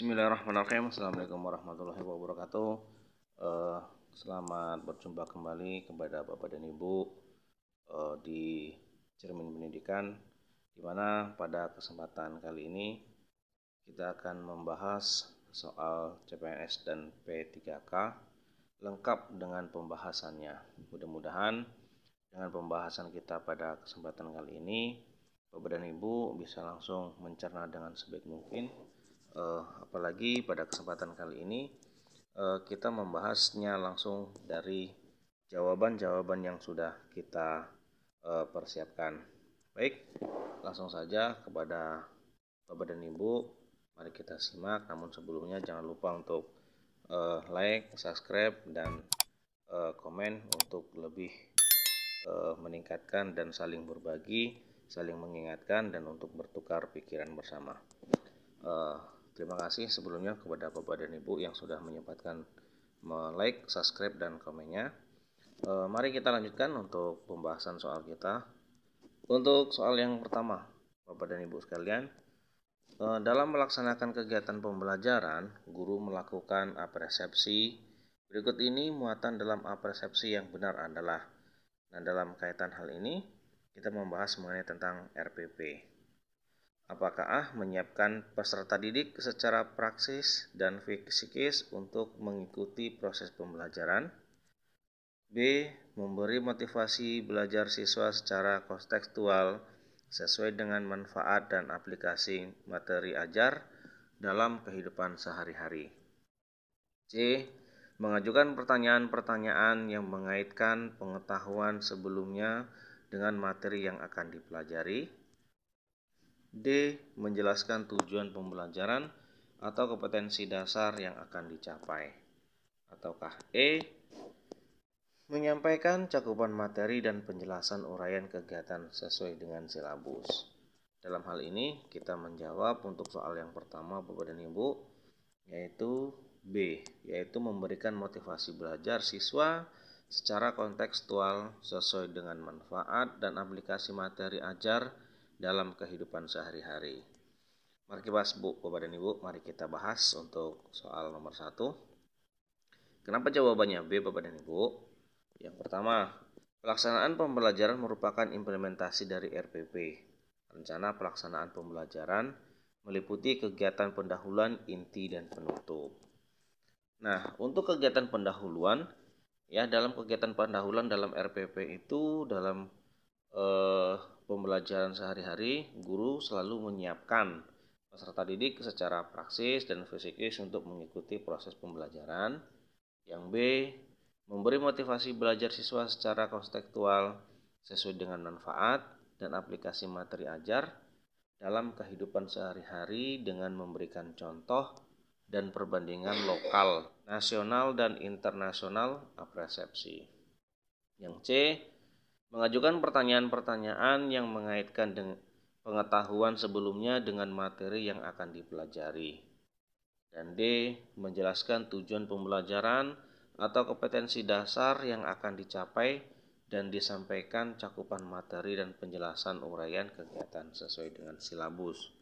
Bismillahirrahmanirrahim. Assalamualaikum warahmatullahi wabarakatuh. Selamat berjumpa kembali kepada Bapak dan Ibu di Cermin Pendidikan, di mana pada kesempatan kali ini kita akan membahas soal CPNS dan P3K lengkap dengan pembahasannya. Mudah-mudahan dengan pembahasan kita pada kesempatan kali ini Bapak dan Ibu bisa langsung mencerna dengan sebaik mungkin. Apalagi pada kesempatan kali ini kita membahasnya langsung dari jawaban-jawaban yang sudah kita persiapkan. Baik, langsung saja kepada Bapak dan Ibu, mari kita simak. Namun sebelumnya jangan lupa untuk like, subscribe, dan komen untuk lebih meningkatkan dan saling berbagi, saling mengingatkan, dan untuk bertukar pikiran bersama. Terima kasih sebelumnya kepada Bapak dan Ibu yang sudah menyempatkan like, subscribe, dan komennya. Mari kita lanjutkan untuk pembahasan soal kita. Untuk soal yang pertama, Bapak dan Ibu sekalian, dalam melaksanakan kegiatan pembelajaran, guru melakukan apresepsi. Berikut ini muatan dalam apresepsi yang benar adalah. Nah, dalam kaitan hal ini, kita membahas mengenai tentang RPP. Apakah menyiapkan peserta didik secara praksis dan psikis untuk mengikuti proses pembelajaran? B. Memberi motivasi belajar siswa secara kontekstual sesuai dengan manfaat dan aplikasi materi ajar dalam kehidupan sehari-hari. C. Mengajukan pertanyaan-pertanyaan yang mengaitkan pengetahuan sebelumnya dengan materi yang akan dipelajari. D. Menjelaskan tujuan pembelajaran atau kompetensi dasar yang akan dicapai. Ataukah E. Menyampaikan cakupan materi dan penjelasan uraian kegiatan sesuai dengan silabus. Dalam hal ini kita menjawab untuk soal yang pertama Bapak dan Ibu, yaitu B, yaitu memberikan motivasi belajar siswa secara kontekstual sesuai dengan manfaat dan aplikasi materi ajar dalam kehidupan sehari-hari. Mari kita bahas Bapak dan Ibu, mari kita bahas untuk soal nomor 1. Kenapa jawabannya B, Bapak dan Ibu? Yang pertama, pelaksanaan pembelajaran merupakan implementasi dari RPP. Rencana pelaksanaan pembelajaran meliputi kegiatan pendahuluan, inti, dan penutup. Nah, untuk kegiatan pendahuluan, ya dalam kegiatan pendahuluan dalam RPP itu dalam pembelajaran sehari-hari, guru selalu menyiapkan peserta didik secara praksis dan psikis untuk mengikuti proses pembelajaran. Yang B, memberi motivasi belajar siswa secara kontekstual sesuai dengan manfaat dan aplikasi materi ajar dalam kehidupan sehari-hari dengan memberikan contoh dan perbandingan lokal, nasional, dan internasional apresepsi. Yang C, mengajukan pertanyaan-pertanyaan yang mengaitkan dengan pengetahuan sebelumnya dengan materi yang akan dipelajari. Dan D, menjelaskan tujuan pembelajaran atau kompetensi dasar yang akan dicapai dan disampaikan cakupan materi dan penjelasan uraian kegiatan sesuai dengan silabus.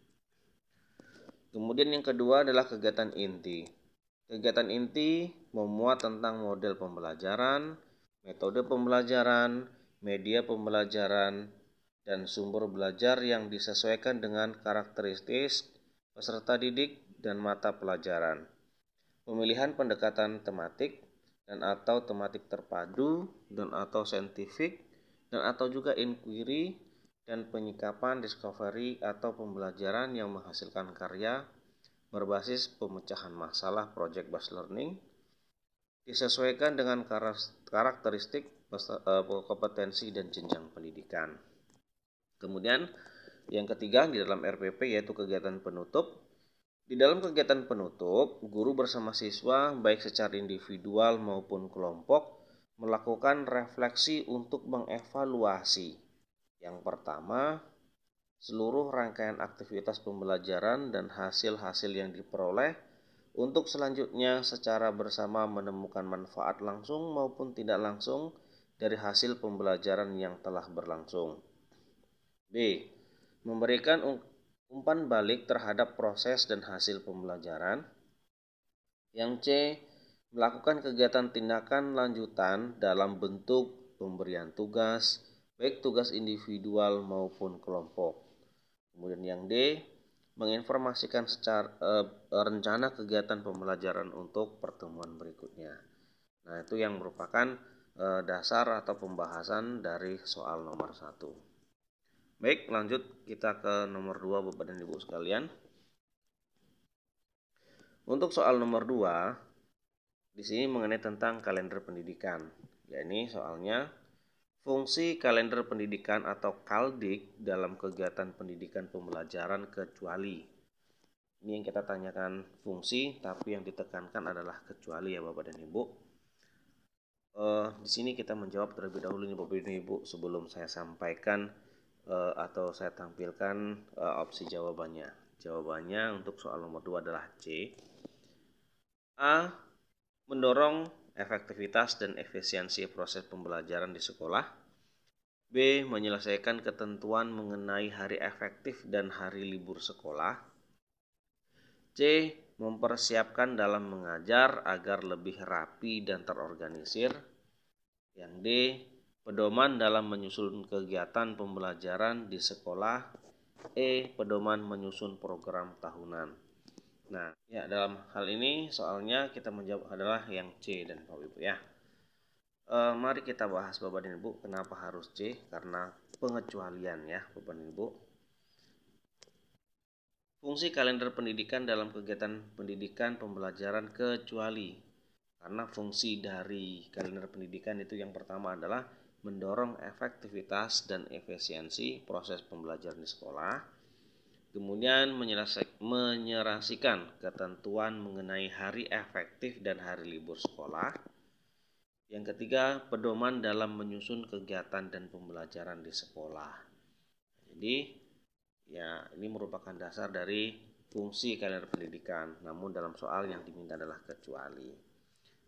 Kemudian yang kedua adalah kegiatan inti. Kegiatan inti memuat tentang model pembelajaran, metode pembelajaran, media pembelajaran, dan sumber belajar yang disesuaikan dengan karakteristik peserta didik dan mata pelajaran. Pemilihan pendekatan tematik dan atau tematik terpadu dan atau saintifik dan atau juga inquiry dan penyikapan discovery atau pembelajaran yang menghasilkan karya berbasis pemecahan masalah project based learning disesuaikan dengan karakteristik kompetensi dan jenjang pendidikan. Kemudian yang ketiga di dalam RPP yaitu kegiatan penutup. Di dalam kegiatan penutup, guru bersama siswa baik secara individual maupun kelompok melakukan refleksi untuk mengevaluasi. Yang pertama, seluruh rangkaian aktivitas pembelajaran dan hasil-hasil yang diperoleh untuk selanjutnya secara bersama menemukan manfaat langsung maupun tidak langsung dari hasil pembelajaran yang telah berlangsung. B. Memberikan umpan balik terhadap proses dan hasil pembelajaran. Yang C, melakukan kegiatan tindakan lanjutan dalam bentuk pemberian tugas, baik tugas individual maupun kelompok. Kemudian yang D, menginformasikan secara rencana kegiatan pembelajaran untuk pertemuan berikutnya. Nah, itu yang merupakan dasar atau pembahasan dari soal nomor 1. Baik, lanjut kita ke nomor 2 Bapak dan Ibu sekalian. Untuk soal nomor 2, di sini mengenai tentang kalender pendidikan. Ya, ini soalnya fungsi kalender pendidikan atau KALDIK dalam kegiatan pendidikan pembelajaran kecuali. Ini yang kita tanyakan fungsi, tapi yang ditekankan adalah kecuali ya Bapak dan Ibu. Di sini kita menjawab terlebih dahulu nih Bapak dan Ibu sebelum saya sampaikan atau saya tampilkan opsi jawabannya. Jawabannya untuk soal nomor 2 adalah C. A. Mendorong efektivitas dan efisiensi proses pembelajaran di sekolah. B. Menyelesaikan ketentuan mengenai hari efektif dan hari libur sekolah. C. Mempersiapkan dalam mengajar agar lebih rapi dan terorganisir. Yang D. Pedoman dalam menyusun kegiatan pembelajaran di sekolah. E. Pedoman menyusun program tahunan. Nah, ya dalam hal ini soalnya kita menjawab adalah yang C dan Bapak Ibu ya. Mari kita bahas Bapak dan Ibu kenapa harus C, karena pengecualian ya Bapak dan Ibu. Fungsi kalender pendidikan dalam kegiatan pendidikan pembelajaran kecuali. Karena fungsi dari kalender pendidikan itu yang pertama adalah mendorong efektivitas dan efisiensi proses pembelajaran di sekolah. Kemudian menyerasikan ketentuan mengenai hari efektif dan hari libur sekolah. Yang ketiga, pedoman dalam menyusun kegiatan dan pembelajaran di sekolah. Jadi, ya ini merupakan dasar dari fungsi kalender pendidikan. Namun dalam soal yang diminta adalah kecuali.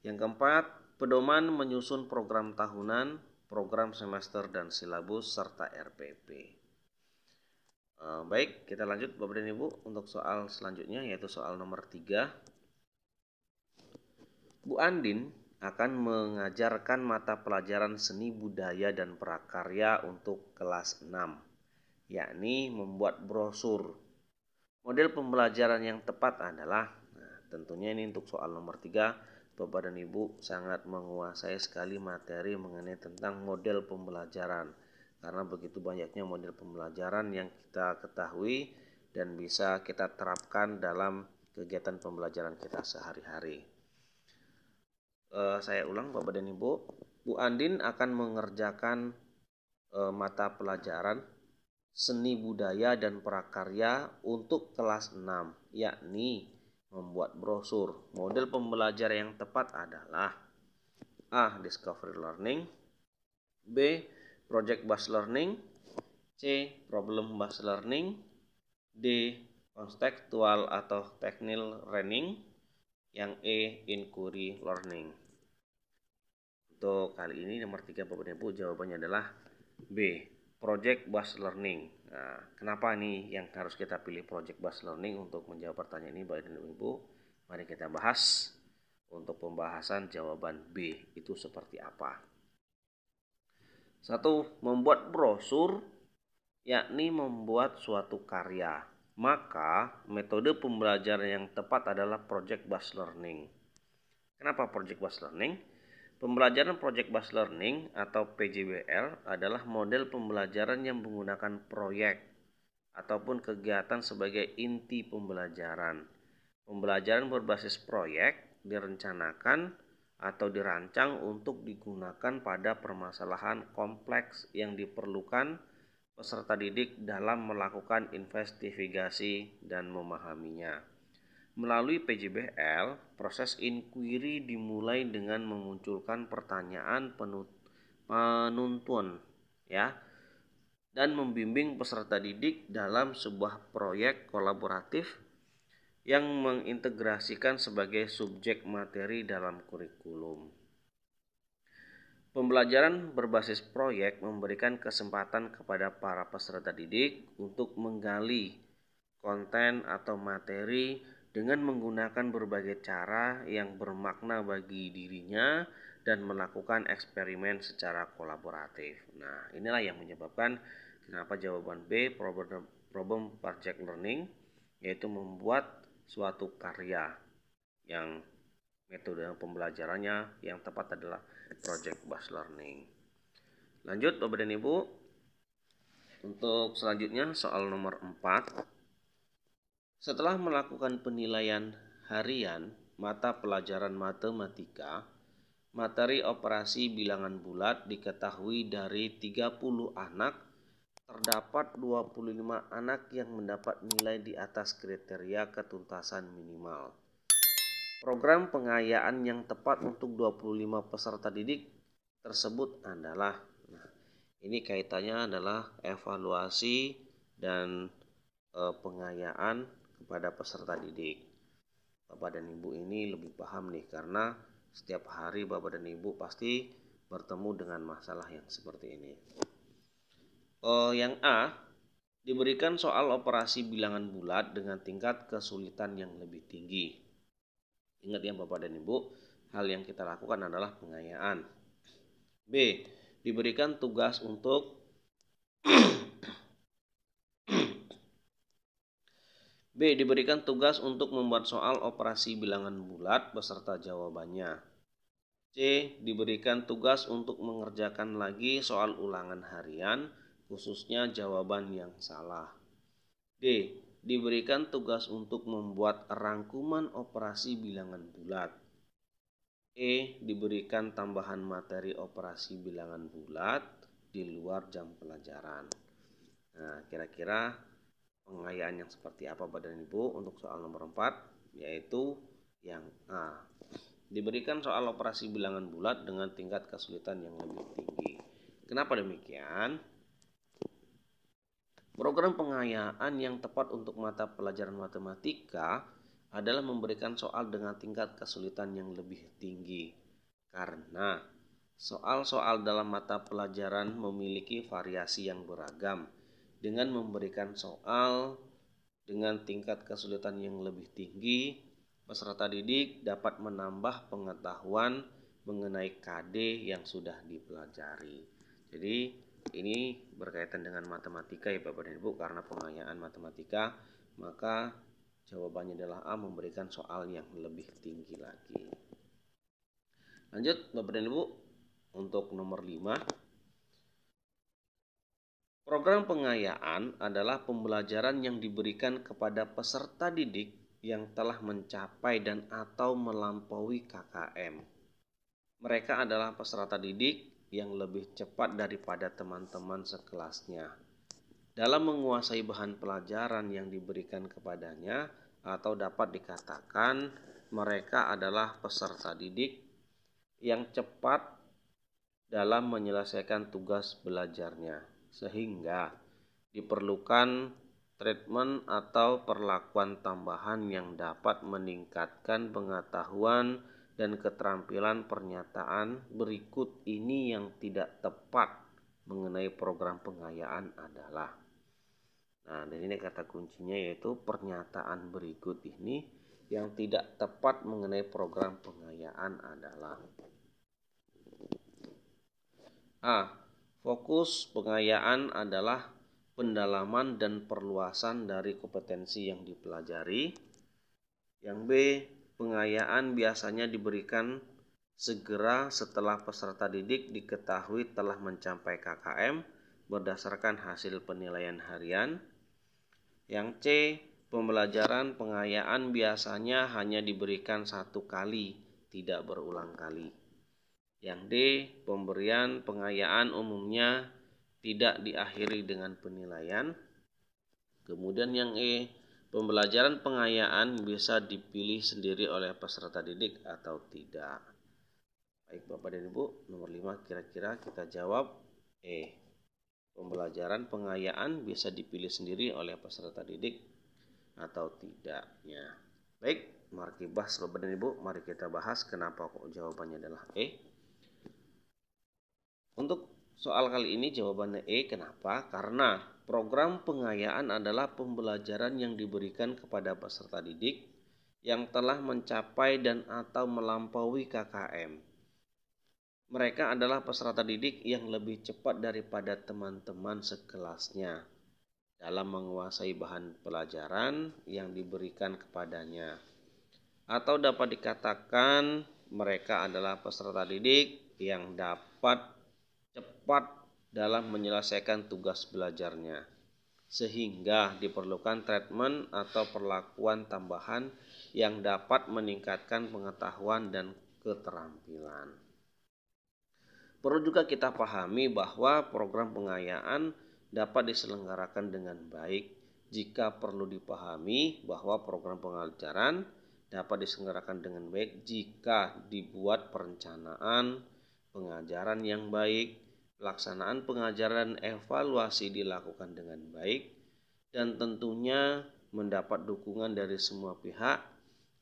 Yang keempat, pedoman menyusun program tahunan, program semester dan silabus serta RPP. Baik, kita lanjut Bapak dan Ibu untuk soal selanjutnya yaitu soal nomor 3. Bu Andin akan mengajarkan mata pelajaran seni budaya dan prakarya untuk kelas 6, yakni membuat brosur. Model pembelajaran yang tepat adalah, tentunya ini untuk soal nomor 3, Bapak dan Ibu sangat menguasai sekali materi mengenai tentang model pembelajaran. Karena begitu banyaknya model pembelajaran yang kita ketahui dan bisa kita terapkan dalam kegiatan pembelajaran kita sehari-hari. Saya ulang Bapak dan Ibu, Bu Andin akan mengerjakan mata pelajaran seni budaya dan prakarya untuk kelas 6, yakni membuat brosur. Model pembelajaran yang tepat adalah A. Discovery Learning, B. Project Based Learning, C. Problem Based Learning, D. Contextual atau Technical Learning, yang E. Inquiry Learning. Untuk kali ini nomor 3 Bapak dan Ibu jawabannya adalah B. Project Based Learning. Nah, kenapa nih yang harus kita pilih Project Based Learning untuk menjawab pertanyaan ini Bapak dan Ibu? Mari kita bahas untuk pembahasan jawaban B itu seperti apa. 1. Membuat brosur, yakni membuat suatu karya. Maka metode pembelajaran yang tepat adalah Project Based Learning. Kenapa Project Based Learning? Pembelajaran Project Based Learning atau PJBL adalah model pembelajaran yang menggunakan proyek ataupun kegiatan sebagai inti pembelajaran. Pembelajaran berbasis proyek direncanakan atau dirancang untuk digunakan pada permasalahan kompleks yang diperlukan peserta didik dalam melakukan investigasi dan memahaminya. Melalui PJBL, proses inquiry dimulai dengan memunculkan pertanyaan penuntun ya, dan membimbing peserta didik dalam sebuah proyek kolaboratif yang mengintegrasikan sebagai subjek materi dalam kurikulum. Pembelajaran berbasis proyek memberikan kesempatan kepada para peserta didik untuk menggali konten atau materi dengan menggunakan berbagai cara yang bermakna bagi dirinya dan melakukan eksperimen secara kolaboratif. Nah, inilah yang menyebabkan kenapa jawaban B, problem project learning, yaitu membuat suatu karya yang metode pembelajarannya yang tepat adalah project based learning. Lanjut Bapak dan Ibu, untuk selanjutnya soal nomor 4. Setelah melakukan penilaian harian mata pelajaran matematika, materi operasi bilangan bulat diketahui dari 30 anak, terdapat 25 anak yang mendapat nilai di atas kriteria ketuntasan minimal. Program pengayaan yang tepat untuk 25 peserta didik tersebut adalah, ini kaitannya adalah evaluasi dan pengayaan kepada peserta didik. Bapak dan Ibu ini lebih paham nih, karena setiap hari Bapak dan Ibu pasti bertemu dengan masalah yang seperti ini. Yang A, diberikan soal operasi bilangan bulat dengan tingkat kesulitan yang lebih tinggi. Ingat ya Bapak dan Ibu, hal yang kita lakukan adalah pengayaan. B, diberikan tugas untuk membuat soal operasi bilangan bulat beserta jawabannya. C, diberikan tugas untuk mengerjakan lagi soal ulangan harian, khususnya jawaban yang salah. D, diberikan tugas untuk membuat rangkuman operasi bilangan bulat. E, diberikan tambahan materi operasi bilangan bulat di luar jam pelajaran. Nah, kira-kira pengayaan yang seperti apa Bapak dan Ibu untuk soal nomor 4, yaitu yang A. Diberikan soal operasi bilangan bulat dengan tingkat kesulitan yang lebih tinggi. Kenapa demikian? Program pengayaan yang tepat untuk mata pelajaran matematika adalah memberikan soal dengan tingkat kesulitan yang lebih tinggi. Karena soal-soal dalam mata pelajaran memiliki variasi yang beragam. Dengan memberikan soal dengan tingkat kesulitan yang lebih tinggi, peserta didik dapat menambah pengetahuan mengenai KD yang sudah dipelajari. Jadi ini berkaitan dengan matematika ya Bapak dan Ibu, karena pengayaan matematika, maka jawabannya adalah A, memberikan soal yang lebih tinggi lagi. Lanjut Bapak dan Ibu, untuk nomor 5. Program pengayaan adalah pembelajaran yang diberikan kepada peserta didik yang telah mencapai dan atau melampaui KKM. Mereka adalah peserta didik yang lebih cepat daripada teman-teman sekelasnya dalam menguasai bahan pelajaran yang diberikan kepadanya, atau dapat dikatakan mereka adalah peserta didik yang cepat dalam menyelesaikan tugas belajarnya, sehingga diperlukan treatment atau perlakuan tambahan yang dapat meningkatkan pengetahuan dan keterampilan pernyataan berikut ini yang tidak tepat mengenai program pengayaan adalah. Nah, dan ini kata kuncinya, yaitu pernyataan berikut ini yang tidak tepat mengenai program pengayaan adalah: A. Fokus pengayaan adalah pendalaman dan perluasan dari kompetensi yang dipelajari. Yang B. Pengayaan biasanya diberikan segera setelah peserta didik diketahui telah mencapai KKM berdasarkan hasil penilaian harian. Yang C. Pembelajaran pengayaan biasanya hanya diberikan satu kali, tidak berulang kali. Yang D. Pemberian pengayaan umumnya tidak diakhiri dengan penilaian. Kemudian yang E. Pembelajaran pengayaan bisa dipilih sendiri oleh peserta didik atau tidak. Baik Bapak dan Ibu, nomor 5 kira-kira kita jawab E. Pembelajaran pengayaan bisa dipilih sendiri oleh peserta didik atau tidaknya. Baik, mari bahas Bapak dan Ibu, mari kita bahas kenapa kok jawabannya adalah E. Untuk soal kali ini jawabannya E. Kenapa? Karena program pengayaan adalah pembelajaran yang diberikan kepada peserta didik yang telah mencapai dan atau melampaui KKM. Mereka adalah peserta didik yang lebih cepat daripada teman-teman sekelasnya dalam menguasai bahan pelajaran yang diberikan kepadanya. Atau dapat dikatakan mereka adalah peserta didik yang dapat cepat dalam menyelesaikan tugas belajarnya, sehingga diperlukan treatment atau perlakuan tambahan yang dapat meningkatkan pengetahuan dan keterampilan. Perlu juga kita pahami bahwa program pengayaan dapat diselenggarakan dengan baik jika perlu dipahami bahwa program pengajaran dapat diselenggarakan dengan baik jika dibuat perencanaan pengajaran yang baik, pelaksanaan pengajaran evaluasi dilakukan dengan baik, dan tentunya mendapat dukungan dari semua pihak,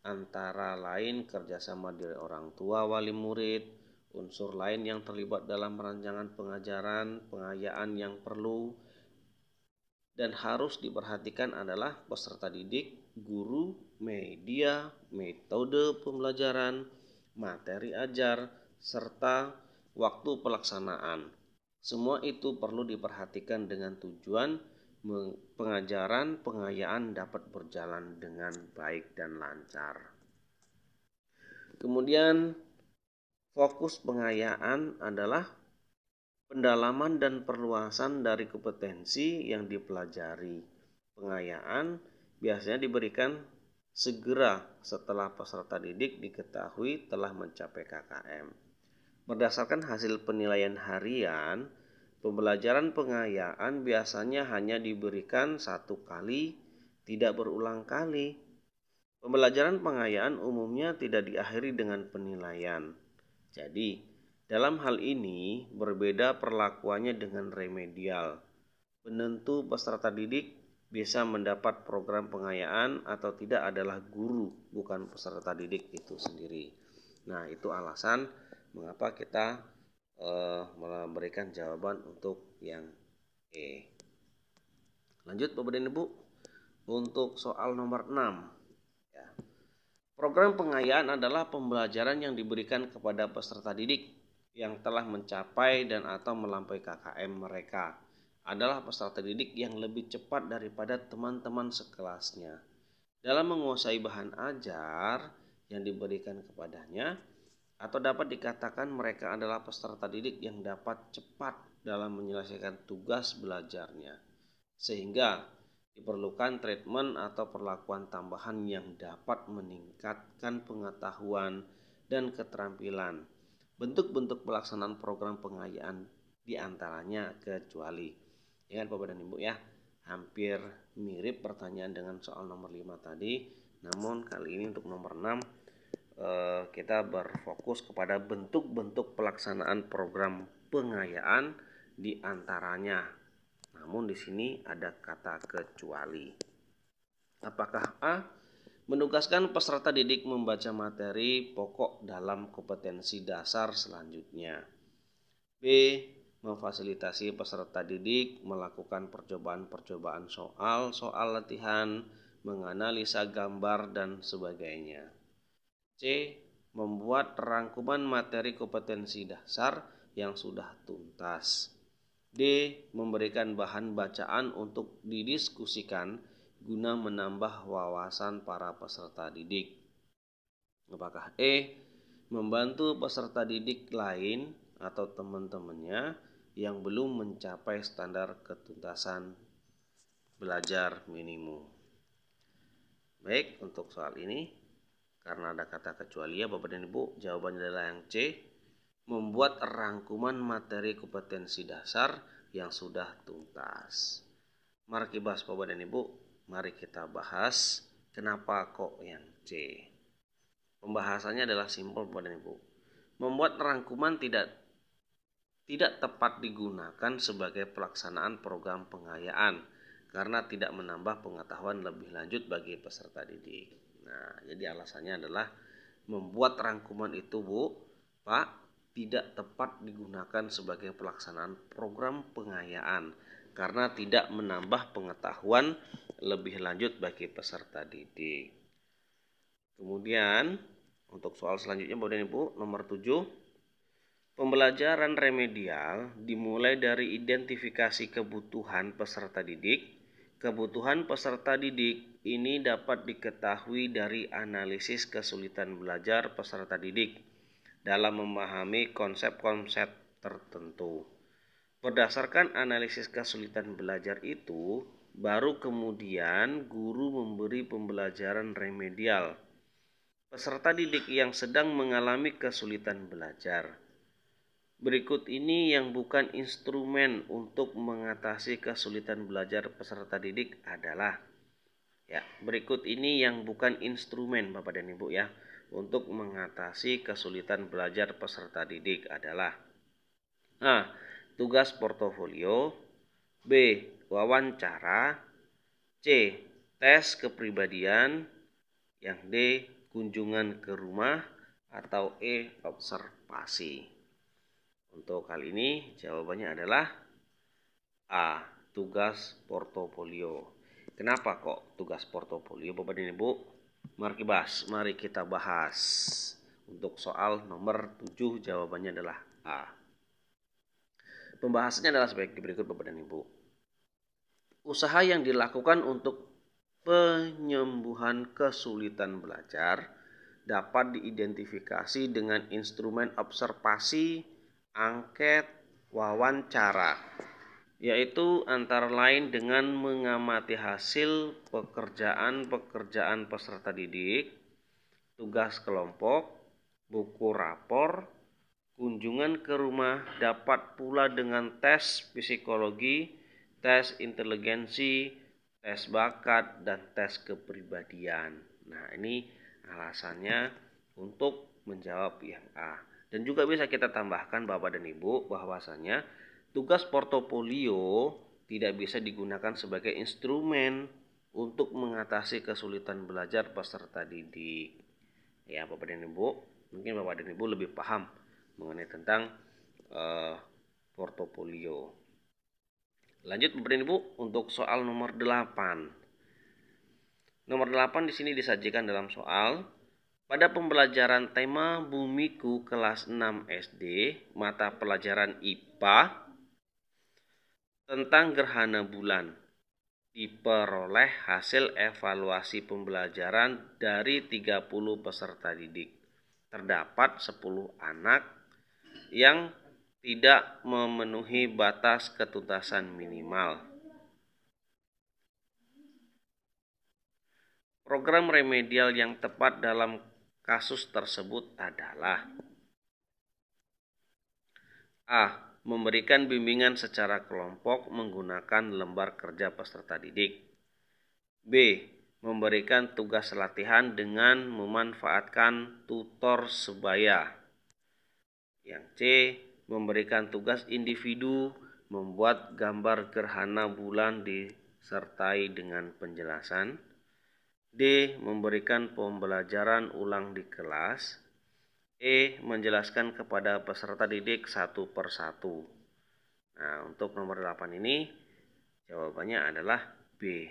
antara lain kerjasama dari orang tua, wali murid, unsur lain yang terlibat dalam rancangan pengajaran, pengayaan yang perlu dan harus diperhatikan adalah peserta didik, guru, media, metode pembelajaran, materi ajar, serta waktu pelaksanaan. Semua itu perlu diperhatikan dengan tujuan pengajaran pengayaan dapat berjalan dengan baik dan lancar. Kemudian fokus pengayaan adalah pendalaman dan perluasan dari kompetensi yang dipelajari. Pengayaan biasanya diberikan segera setelah peserta didik diketahui telah mencapai KKM. Berdasarkan hasil penilaian harian, pembelajaran pengayaan biasanya hanya diberikan 1 kali, tidak berulang kali. Pembelajaran pengayaan umumnya tidak diakhiri dengan penilaian. Jadi, dalam hal ini berbeda perlakuannya dengan remedial. Penentu peserta didik bisa mendapat program pengayaan atau tidak adalah guru, bukan peserta didik itu sendiri. Nah, itu alasan mengapa kita memberikan jawaban untuk yang E. Lanjut Bapak dan Ibu untuk soal nomor 6. Program pengayaan adalah pembelajaran yang diberikan kepada peserta didik yang telah mencapai dan atau melampaui KKM mereka, adalah peserta didik yang lebih cepat daripada teman-teman sekelasnya dalam menguasai bahan ajar yang diberikan kepadanya, atau dapat dikatakan mereka adalah peserta didik yang dapat cepat dalam menyelesaikan tugas belajarnya, sehingga diperlukan treatment atau perlakuan tambahan yang dapat meningkatkan pengetahuan dan keterampilan. Bentuk-bentuk pelaksanaan program pengayaan diantaranya kecuali. Ingat Bapak dan Ibu ya, hampir mirip pertanyaan dengan soal nomor 5 tadi. Namun kali ini untuk nomor 6 kita berfokus kepada bentuk-bentuk pelaksanaan program pengayaan diantaranya. Namun di sini ada kata kecuali. Apakah A? Menugaskan peserta didik membaca materi pokok dalam kompetensi dasar selanjutnya. B. Memfasilitasi peserta didik melakukan percobaan-percobaan soal latihan, menganalisa gambar, dan sebagainya. C. Membuat rangkuman materi kompetensi dasar yang sudah tuntas. D. Memberikan bahan bacaan untuk didiskusikan guna menambah wawasan para peserta didik. Apakah E? Membantu peserta didik lain atau teman-temannya yang belum mencapai standar ketuntasan belajar minimum. Baik, untuk soal ini karena ada kata kecuali ya Bapak dan Ibu, jawabannya adalah yang C. Membuat rangkuman materi kompetensi dasar yang sudah tuntas. Mari kita bahas Bapak dan Ibu. Mari kita bahas kenapa kok yang C. Pembahasannya adalah simpel Bapak dan Ibu. Membuat rangkuman tidak tepat digunakan sebagai pelaksanaan program pengayaan karena tidak menambah pengetahuan lebih lanjut bagi peserta didik. Nah, jadi alasannya adalah membuat rangkuman itu Bu, Pak, tidak tepat digunakan sebagai pelaksanaan program pengayaan karena tidak menambah pengetahuan lebih lanjut bagi peserta didik. Kemudian untuk soal selanjutnya Bapak dan Ibu, nomor 7. Pembelajaran remedial dimulai dari identifikasi kebutuhan peserta didik. Kebutuhan peserta didik ini dapat diketahui dari analisis kesulitan belajar peserta didik dalam memahami konsep-konsep tertentu. Berdasarkan analisis kesulitan belajar itu, baru kemudian guru memberi pembelajaran remedial. Peserta didik yang sedang mengalami kesulitan belajar. Berikut ini yang bukan instrumen untuk mengatasi kesulitan belajar peserta didik adalah berikut ini yang bukan instrumen Bapak dan Ibu untuk mengatasi kesulitan belajar peserta didik adalah A. Tugas portofolio, B. Wawancara, C. Tes kepribadian, yang D. Kunjungan ke rumah, atau E. Observasi. Untuk kali ini jawabannya adalah A. Tugas portofolio. Kenapa kok tugas portofolio Bapak dan Ibu? Mari kita bahas. Untuk soal nomor 7 jawabannya adalah A. Pembahasannya adalah sebagai berikut Bapak dan Ibu. Usaha yang dilakukan untuk penyembuhan kesulitan belajar dapat diidentifikasi dengan instrumen observasi, angket, wawancara, yaitu antara lain dengan mengamati hasil pekerjaan peserta didik, tugas kelompok, buku rapor, kunjungan ke rumah, dapat pula dengan tes psikologi, tes inteligensi, tes bakat, dan tes kepribadian. Nah, ini alasannya untuk menjawab yang A. Dan juga bisa kita tambahkan Bapak dan Ibu bahwasanya tugas portofolio tidak bisa digunakan sebagai instrumen untuk mengatasi kesulitan belajar peserta didik. Ya Bapak dan Ibu, mungkin Bapak dan Ibu lebih paham mengenai tentang portofolio. Lanjut Bapak dan Ibu untuk soal nomor 8. Nomor 8 di sini disajikan dalam soal. Pada pembelajaran tema Bumiku kelas 6 SD, mata pelajaran IPA tentang gerhana bulan, diperoleh hasil evaluasi pembelajaran dari 30 peserta didik. Terdapat 10 anak yang tidak memenuhi batas ketuntasan minimal. Program remedial yang tepat dalam kasus tersebut adalah A. Memberikan bimbingan secara kelompok menggunakan lembar kerja peserta didik. B. Memberikan tugas latihan dengan memanfaatkan tutor sebaya. Yang C. Memberikan tugas individu membuat gambar gerhana bulan disertai dengan penjelasan. D. Memberikan pembelajaran ulang di kelas. E. Menjelaskan kepada peserta didik satu persatu. Nah, untuk nomor 8 ini jawabannya adalah B.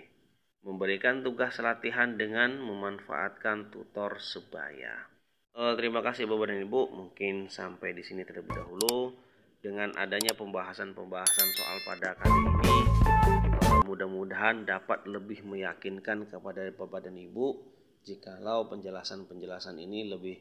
Memberikan tugas latihan dengan memanfaatkan tutor sebaya. Terima kasih Bapak dan Ibu. Mungkin sampai di sini terlebih dahulu. Dengan adanya pembahasan soal pada kali ini, mudah-mudahan dapat lebih meyakinkan kepada Bapak dan Ibu jikalau penjelasan ini lebih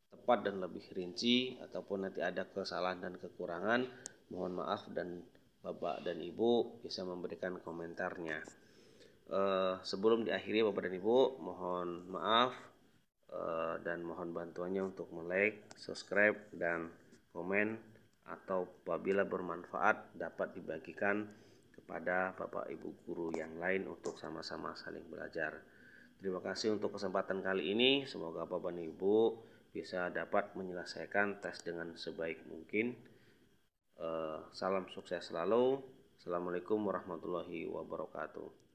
tepat dan lebih rinci, ataupun nanti ada kesalahan dan kekurangan, mohon maaf dan Bapak dan Ibu bisa memberikan komentarnya. Sebelum diakhiri Bapak dan Ibu, mohon maaf dan mohon bantuannya untuk like, subscribe, dan komen, atau apabila bermanfaat dapat dibagikan kepada Bapak Ibu guru yang lain untuk sama-sama saling belajar. Terima kasih untuk kesempatan kali ini. Semoga Bapak dan Ibu bisa dapat menyelesaikan tes dengan sebaik mungkin. Salam sukses selalu. Assalamualaikum warahmatullahi wabarakatuh.